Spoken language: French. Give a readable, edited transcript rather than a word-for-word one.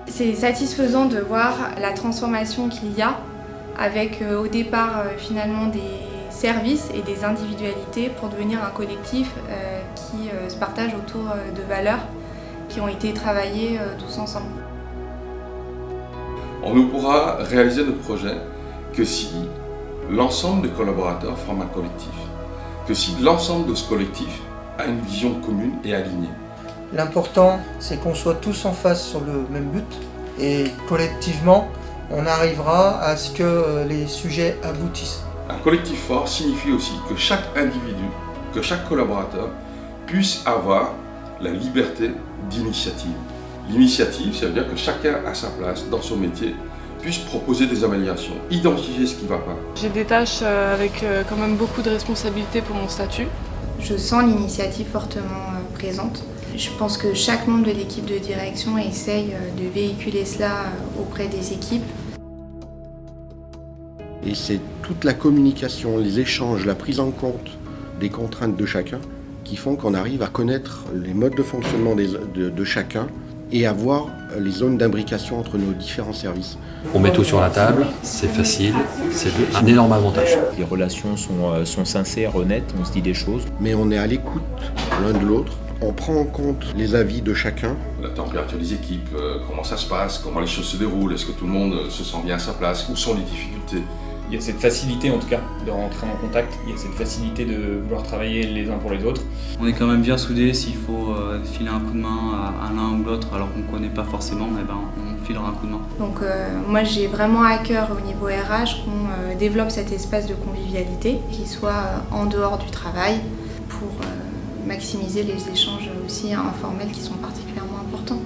C'est satisfaisant de voir la transformation qu'il y a avec au départ finalement des services et des individualités pour devenir un collectif qui se partage autour de valeurs qui ont été travaillées tous ensemble. On ne pourra réaliser notre projet que si l'ensemble des collaborateurs forment un collectif, que si l'ensemble de ce collectif a une vision commune et alignée. L'important, c'est qu'on soit tous en face sur le même but et collectivement, on arrivera à ce que les sujets aboutissent. Un collectif fort signifie aussi que chaque individu, que chaque collaborateur puisse avoir la liberté d'initiative. L'initiative, ça veut dire que chacun à sa place, dans son métier, puisse proposer des améliorations, identifier ce qui ne va pas. J'ai des tâches avec quand même beaucoup de responsabilités pour mon statut. Je sens l'initiative fortement présente. Je pense que chaque membre de l'équipe de direction essaye de véhiculer cela auprès des équipes. Et c'est toute la communication, les échanges, la prise en compte des contraintes de chacun qui font qu'on arrive à connaître les modes de fonctionnement de chacun et à voir les zones d'imbrication entre nos différents services. On met tout sur la table, c'est facile, c'est un énorme avantage. Les relations sont sincères, honnêtes, on se dit des choses. Mais on est à l'écoute l'un de l'autre, on prend en compte les avis de chacun. La température des équipes, comment ça se passe, comment les choses se déroulent, est-ce que tout le monde se sent bien à sa place, où sont les difficultés. Il y a cette facilité en tout cas de rentrer en contact, il y a cette facilité de vouloir travailler les uns pour les autres. On est quand même bien soudés, s'il faut filer un coup de main à l'un ou l'autre alors qu'on ne connaît pas forcément, eh ben, on filera un coup de main. Donc moi j'ai vraiment à cœur au niveau RH qu'on développe cet espace de convivialité qui soit en dehors du travail pour maximiser les échanges aussi informels qui sont particulièrement importants.